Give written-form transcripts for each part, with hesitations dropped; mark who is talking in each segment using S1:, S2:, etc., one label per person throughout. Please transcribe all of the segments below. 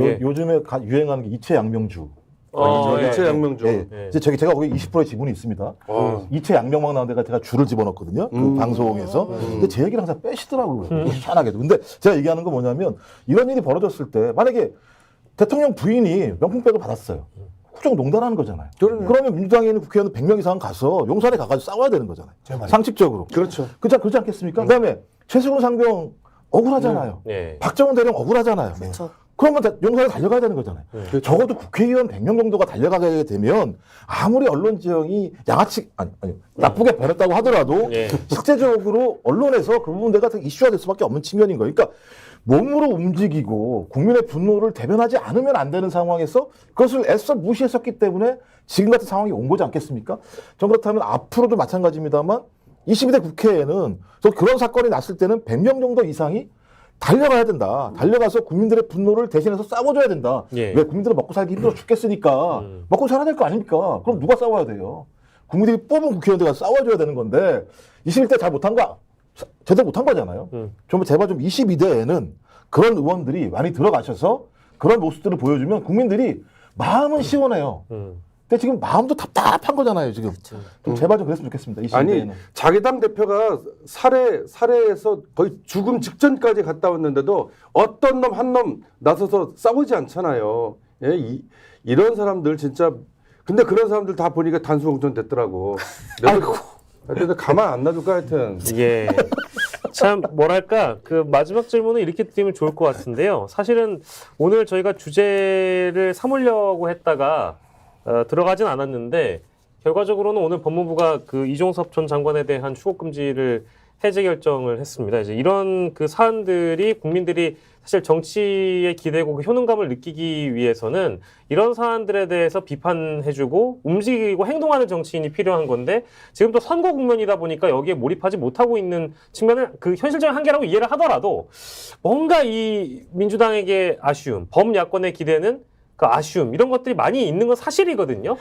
S1: 예.
S2: 요즘에 유행하는 게 이채 양명주.
S1: 이채 양명주.
S2: 예. 이제 제가 거기 20%의 지분이 있습니다. 이채 양명만 나온 데가 제가 줄을 집어넣거든요. 그 방송에서. 근데 제 얘기를 항상 빼시더라고요. 희한하게도. 근데 제가 얘기하는 건 뭐냐면 이런 일이 벌어졌을 때 만약에 대통령 부인이 명품백을 받았어요. 국정농단하는 거잖아요. 그러면 민주당에 있는 국회의원 100명 이상 가서 용산에 가가지고 싸워야 되는 거잖아요. 상식적으로.
S1: 그렇죠.
S2: 그렇지 않겠습니까? 그다음에 최수근 상병 억울하잖아요. 박정원 대령 억울하잖아요.
S3: 그렇죠.
S2: 그러면 용산에 달려가야 되는 거잖아요. 적어도 국회의원 100명 정도가 달려가게 되면 아무리 언론 지형이 양아치 아니 나쁘게 변했다고 하더라도 실제적으로 언론에서 그 부분 내가 이슈화 될 수밖에 없는 측면인 거예요. 그러니까 몸으로 움직이고 국민의 분노를 대변하지 않으면 안 되는 상황에서 그것을 애써 무시했었기 때문에 지금 같은 상황이 온 거지 않겠습니까? 전 그렇다면 앞으로도 마찬가지입니다만 22대 국회에는 그런 사건이 났을 때는 100명 정도 이상이 달려가야 된다. 달려가서 국민들의 분노를 대신해서 싸워줘야 된다. 왜 국민들은 먹고 살기 힘들어 죽겠으니까 먹고 살아야 될 거 아닙니까? 그럼 누가 싸워야 돼요? 국민들이 뽑은 국회의원들과 싸워줘야 되는 건데 21대 잘 못한 거 제대로 못한 거잖아요. 좀 제발 좀 22대에는 그런 의원들이 많이 들어가셔서 그런 모습들을 보여주면 국민들이 마음은 시원해요. 근데 지금 마음도 답답한 거잖아요, 지금. 좀 제발 좀 그랬으면 좋겠습니다. 22대에는.
S1: 아니, 자기 당 대표가 살해에서 거의 죽음 직전까지 갔다 왔는데도 어떤 놈 한 놈 나서서 싸우지 않잖아요. 예, 이런 사람들 진짜. 근데 그런 사람들 다 보니까 단수공천 됐더라고. 아이고. 근데 가만 안 놔둘까 하여튼.
S4: 예. 참 뭐랄까 그 마지막 질문은 이렇게 드리면 좋을 것 같은데요. 사실은 오늘 저희가 주제를 삼으려고 했다가 들어가진 않았는데 결과적으로는 오늘 법무부가 그 이종섭 전 장관에 대한 출국 금지를 해제 결정을 했습니다. 이제 이런 그 사안들이 국민들이 사실 정치에 기대고 그 효능감을 느끼기 위해서는 이런 사안들에 대해서 비판해주고 움직이고 행동하는 정치인이 필요한 건데 지금 또 선거 국면이다 보니까 여기에 몰입하지 못하고 있는 측면은 그 현실적인 한계라고 이해를 하더라도 뭔가 이 민주당에게 아쉬움, 범야권의 기대는 그 아쉬움 이런 것들이 많이 있는 건 사실이거든요.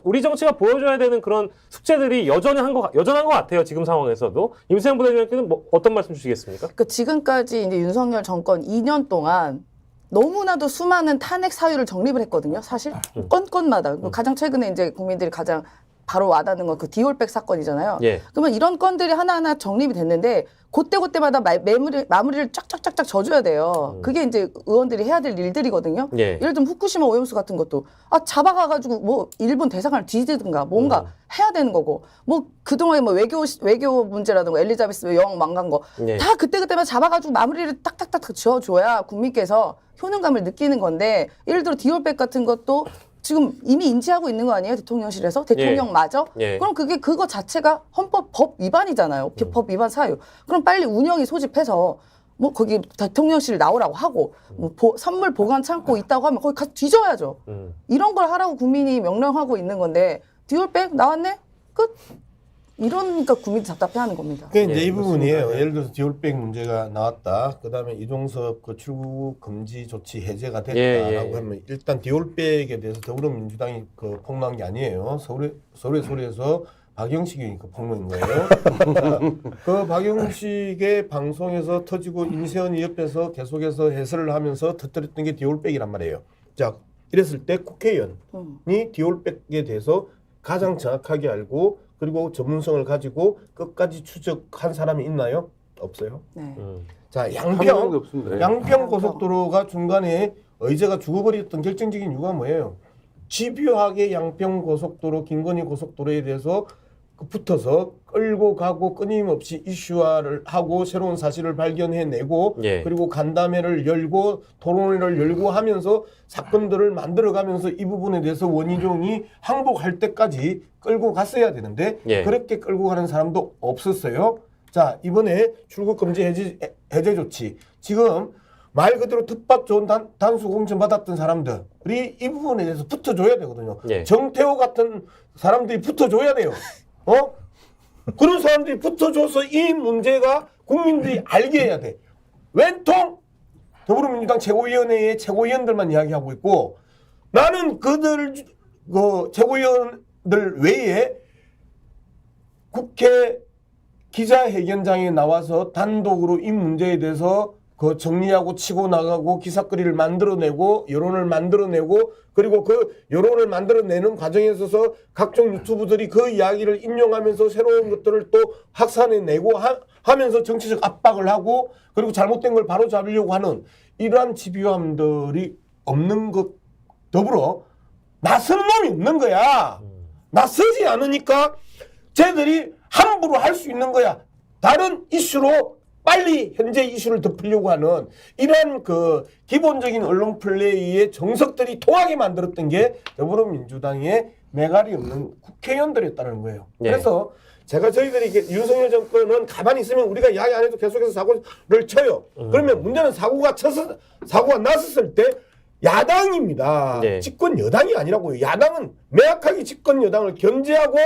S4: 우리 정치가 보여줘야 되는 그런 숙제들이 여전한 것 같아요. 지금 상황에서도. 임세영 부대변인께는 뭐 어떤 말씀 주시겠습니까?
S3: 그러니까 지금까지 이제 윤석열 정권 2년 동안 너무나도 수많은 탄핵 사유를 정립을 했거든요. 사실 건건마다 가장 최근에 이제 국민들이 가장 바로 와닿는 건 그 디올백 사건이잖아요. 그러면 이런 건들이 하나하나 정립이 됐는데 그때마다 마무리를 쫙쫙쫙쫙 져줘야 돼요. 그게 이제 의원들이 해야 될 일들이거든요. 예를 들면 후쿠시마 오염수 같은 것도 잡아가가지고 뭐 일본 대사관을 뒤지든가 뭔가 해야 되는 거고 뭐 그동안에 뭐 외교 문제라든가 엘리자베스 여왕 망간 거 다 그때마다 잡아가지고 마무리를 딱딱딱 지어줘야 국민께서 효능감을 느끼는 건데 예를 들어 디올백 같은 것도 지금 이미 인지하고 있는 거 아니에요? 대통령실에서? 대통령마저? 그럼 그거 자체가 헌법 법 위반이잖아요. 법 위반 사유. 그럼 빨리 운영위 소집해서 뭐 거기 대통령실 나오라고 하고 뭐 선물 보관 창고 있다고 하면 거기 가서 뒤져야죠. 이런 걸 하라고 국민이 명령하고 있는 건데 디올백 나왔네? 끝. 이러니까 국민이 답답해하는 겁니다.
S5: 그러니까 이제 이 부분이에요. 예를 들어서 디올백 문제가 나왔다. 그다음에 이종섭 그 출국 금지 조치 해제가 됐다라고 하면 일단 디올백에 대해서 더불어민주당이 그 폭로한 게 아니에요. 소리에서 박영식이 그 폭로인 거예요. 그 박영식의 방송에서 터지고 임세현이 옆에서 계속해서 해설을 하면서 터뜨렸던 게 디올백이란 말이에요. 자, 이랬을 때 국회의원이 디올백에 대해서 가장 정확하게 알고 그리고 전문성을 가지고 끝까지 추적한 사람이 있나요? 없어요. 자, 양평 고속도로가 중간에 의제가 죽어버렸던 결정적인 이유가 뭐예요? 집요하게 양평 고속도로, 김건희 고속도로에 대해서 붙어서 끌고 가고 끊임없이 이슈화를 하고 새로운 사실을 발견해내고 그리고 간담회를 열고 토론회를 열고 하면서 사건들을 만들어가면서 이 부분에 대해서 원희룡이 항복할 때까지 끌고 갔어야 되는데 그렇게 끌고 가는 사람도 없었어요. 자, 이번에 출국금지 해제 조치 지금 말 그대로 뜻밖 좋은 단수 공천 받았던 사람들이 이 부분에 대해서 붙어줘야 되거든요. 정태호 같은 사람들이 붙어줘야 돼요. 그런 사람들이 붙어줘서 이 문제가 국민들이 알게 해야 돼. 웬통 더불어민주당 최고위원회의 최고위원들만 이야기하고 있고 나는 그들 최고위원들 외에 국회 기자회견장에 나와서 단독으로 이 문제에 대해서 그 정리하고 치고 나가고 기사거리를 만들어내고 여론을 만들어내고 그리고 그 여론을 만들어내는 과정에 있어서 각종 유튜브들이 그 이야기를 인용하면서 새로운 것들을 또 확산해내고 하면서 정치적 압박을 하고 그리고 잘못된 걸 바로잡으려고 하는 이러한 집요함들이 없는 것 더불어 나서는 놈이 없는 거야. 나서지 않으니까 쟤들이 함부로 할 수 있는 거야. 다른 이슈로 빨리 현재 이슈를 덮으려고 하는 이런 그 기본적인 언론 플레이의 정석들이 통하게 만들었던 게 더불어민주당의 매갈이 없는 국회의원들이었다는 거예요.
S4: 네.
S5: 그래서 제가 저희들이 이게 윤석열 정권은 가만히 있으면 우리가 이야기 안 해도 계속해서 사고를 쳐요. 그러면 문제는 사고가 났었을 때 야당입니다.
S4: 네.
S5: 집권 여당이 아니라고요. 야당은 명확하게 집권 여당을 견제하고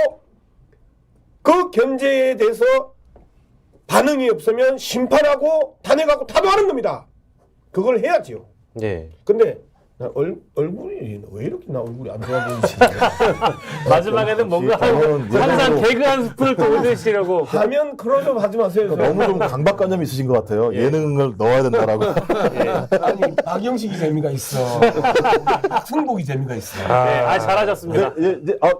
S5: 그 견제에 대해서 반응이 없으면 심판하고 탄핵하고 타도하는 겁니다. 그걸 해야지요.
S4: 네.
S5: 근데 나 얼굴이 왜 이렇게 나 얼굴이 안 좋아 보이지?
S4: 마지막에는 뭔가 항상 개그 한 스푼을 또 얻으시려고.
S5: 하면 그런 좀 하지 마세요.
S2: 너무 좀 강박관념이 있으신 것 같아요. 예능을 넣어야 된다라고.
S5: 아니 박영식이 재미가 있어. 승복이 재미가 있어.
S4: 네, 잘하셨습니다.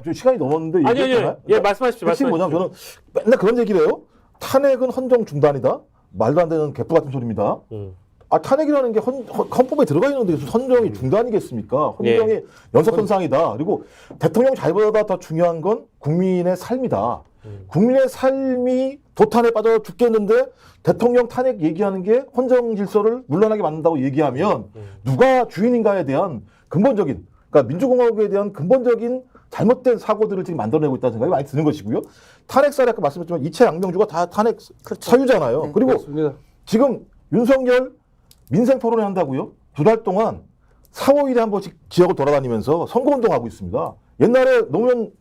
S2: 좀 시간이 넘었는데
S4: 아니요.
S2: 얘기했잖아요.
S4: 예, 말씀하십시오.
S2: 핵심 뭐냐면 저는 맨날 그런 얘기를 해요. 탄핵은 헌정 중단이다. 말도 안 되는 개뿔 같은 소리입니다. 탄핵이라는 게 헌법에 들어가 있는데 무슨 헌정이 중단이겠습니까? 헌정이 연속선상이다. 그리고 대통령 자리보다 더 중요한 건 국민의 삶이다. 국민의 삶이 도탄에 빠져 죽겠는데 대통령 탄핵 얘기하는 게 헌정 질서를 물러나게 만든다고 얘기하면 누가 주인인가에 대한 근본적인, 그러니까 민주공화국에 대한 근본적인 잘못된 사고들을 지금 만들어내고 있다는 생각이 많이 드는 것이고요. 탄핵 사례 아까 말씀드렸지만 이채 양명주가 다 탄핵 사유잖아요.
S3: 네.
S2: 그리고
S1: 그렇습니다.
S2: 지금 윤석열 민생 토론회 한다고요? 2달 동안 4, 5일에 한 번씩 지역을 돌아다니면서 선거운동하고 있습니다. 옛날에 노무현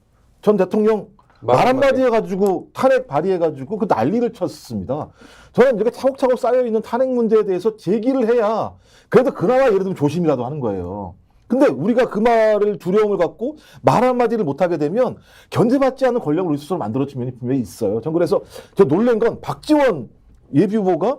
S2: 전 대통령 말 한마디 해가지고 탄핵 발의해가지고 그 난리를 쳤습니다. 저는 이렇게 차곡차곡 쌓여있는 탄핵 문제에 대해서 제기를 해야 그래도 그나마 예를 들면 조심이라도 하는 거예요. 근데 우리가 그 말을 두려움을 갖고 말 한마디를 못하게 되면 견제받지 않는 권력을 우리 스스로 만들어진 면이 분명히 있어요. 전 그래서 저 놀란 건 박지원 예비후보가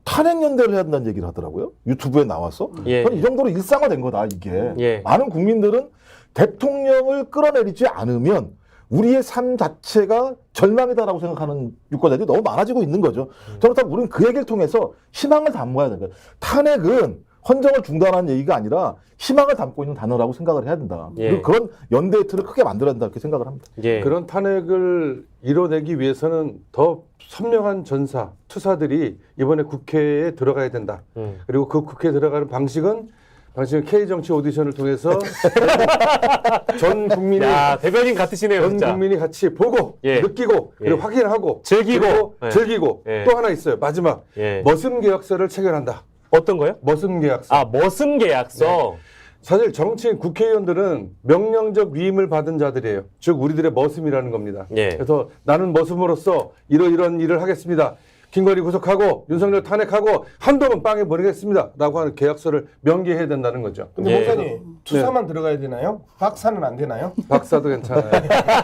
S2: 탄핵연대를 해야 된다는 얘기를 하더라고요. 유튜브에 나와서.
S4: 예.
S2: 저는 이 정도로 일상화된 거다, 이게.
S4: 예.
S2: 많은 국민들은 대통령을 끌어내리지 않으면 우리의 삶 자체가 절망이다라고 생각하는 유권자들이 너무 많아지고 있는 거죠. 저는 우리는 그 얘기를 통해서 희망을 담아야 된다. 탄핵은 헌정을 중단하는 얘기가 아니라 희망을 담고 있는 단어라고 생각을 해야 된다.
S4: 예.
S2: 그리고 그런 연대의 틀을 크게 만들어야 된다 이렇게 생각을 합니다.
S4: 예.
S1: 그런 탄핵을 이뤄내기 위해서는 더 선명한 전사, 투사들이 이번에 국회에 들어가야 된다. 그리고 그 국회에 들어가는 방식은 K정치 오디션을 통해서 전 국민이
S4: 야, 대변인 같으시네요,
S1: 전
S4: 진짜.
S1: 국민이 같이 보고
S4: 예.
S1: 느끼고 그리고
S4: 예.
S1: 확인하고
S4: 즐기고.
S1: 그리고
S4: 예.
S1: 즐기고
S4: 예.
S1: 또 하나 있어요. 마지막
S4: 예.
S1: 머슴 계약서를 체결한다.
S4: 어떤 거요?
S1: 머슴 계약서.
S4: 머슴 계약서.
S1: 사실 정치인 국회의원들은 명령적 위임을 받은 자들이에요. 즉 우리들의 머슴이라는 겁니다.
S4: 예.
S1: 그래서 나는 머슴으로서 이런 일을 하겠습니다. 김건희 구속하고 윤석열 탄핵하고 한동안 빵에 버리겠습니다. 라고 하는 계약서를 명기해야 된다는 거죠.
S5: 근데
S4: 예.
S5: 목사님 투사만 들어가야 되나요? 박사는 안 되나요?
S1: 박사도 괜찮아요.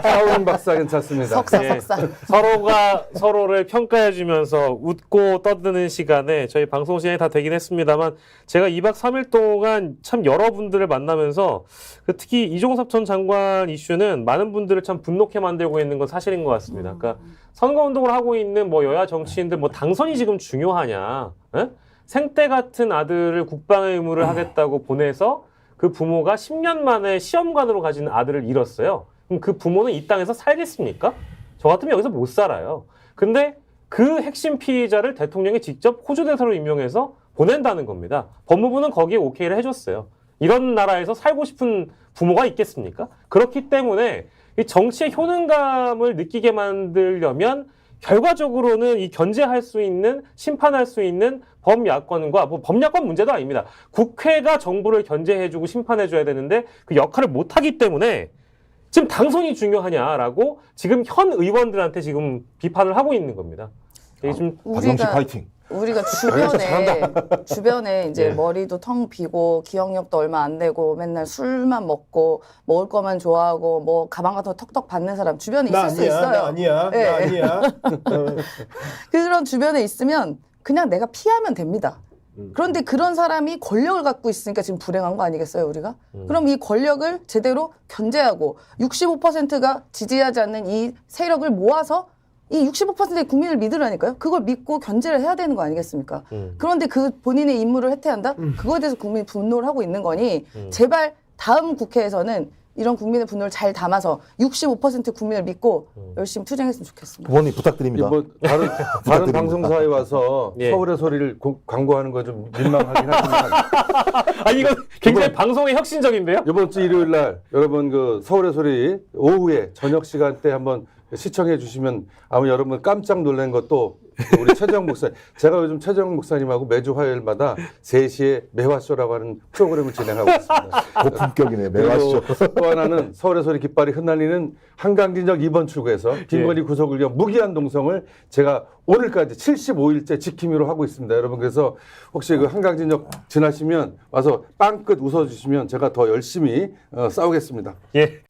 S1: 사원 박사 괜찮습니다.
S3: 석사.
S4: 서로가 서로를 평가해주면서 웃고 떠드는 시간에 저희 방송 시간이 다 되긴 했습니다만 제가 2박 3일 동안 참 여러분들을 만나면서 특히 이종섭 전 장관 이슈는 많은 분들을 참 분노케 만들고 있는 건 사실인 것 같습니다. 그러니까 선거운동을 하고 있는 여야 정치인들 당선이 지금 중요하냐? 에? 생떼 같은 아들을 국방의 의무를 하겠다고 보내서 그 부모가 10년 만에 시험관으로 가진 아들을 잃었어요. 그럼 그 부모는 이 땅에서 살겠습니까? 저 같으면 여기서 못 살아요. 근데 그 핵심 피의자를 대통령이 직접 호주대사로 임명해서 보낸다는 겁니다. 법무부는 거기에 오케이를 해줬어요. 이런 나라에서 살고 싶은 부모가 있겠습니까? 그렇기 때문에 이 정치의 효능감을 느끼게 만들려면 결과적으로는 이 견제할 수 있는, 심판할 수 있는 범야권과 범야권 문제도 아닙니다. 국회가 정부를 견제해주고 심판해줘야 되는데 그 역할을 못하기 때문에 지금 당선이 중요하냐라고 지금 현 의원들한테 지금 비판을 하고 있는 겁니다. 이게 좀
S2: 박영식 파이팅.
S3: 우리가 주변에 이제
S4: 예.
S3: 머리도 텅 비고 기억력도 얼마 안 되고 맨날 술만 먹고 먹을 거만 좋아하고 가방 같은 거 턱턱 받는 사람 주변에 있을 수 있어요.
S5: 나 아니야.
S3: 네.
S5: 나 아니야.
S3: 그런 주변에 있으면 그냥 내가 피하면 됩니다. 그런데 그런 사람이 권력을 갖고 있으니까 지금 불행한 거 아니겠어요, 우리가? 그럼 이 권력을 제대로 견제하고 65%가 지지하지 않는 이 세력을 모아서 이 65%의 국민을 믿으라니까요. 그걸 믿고 견제를 해야 되는 거 아니겠습니까? 그런데 그 본인의 임무를 해태한다? 그거에 대해서 국민이 분노를 하고 있는 거니 제발 다음 국회에서는 이런 국민의 분노를 잘 담아서 65% 국민을 믿고 열심히 투쟁했으면 좋겠습니다.
S2: 부모님 부탁드립니다.
S1: 뭐 다른 방송사에 와서
S4: 예.
S1: 서울의 소리를 광고하는 건 좀 민망하긴 하지만
S4: 아니 이건 굉장히 방송의 혁신적인데요?
S1: 이번 주 일요일 날 여러분 그 서울의 소리 오후에 저녁 시간대 한번 시청해 주시면 아마 여러분 깜짝 놀란 것도 우리 최재형 목사 제가 요즘 최재형 목사님하고 매주 화요일마다 3시에 매화쇼라고 하는 프로그램을 진행하고 있습니다.
S2: 고품격이네. 매화쇼.
S1: 그리고 또 하나는 서울의 소리 깃발이 흩날리는 한강진역 2번 출구에서 김건희 구속을 위한 무기한 동성을 제가 오늘까지 75일째 지킴이로 하고 있습니다. 여러분 그래서 혹시 그 한강진역 지나시면 와서 빵끝 웃어주시면 제가 더 열심히 싸우겠습니다.
S4: 예.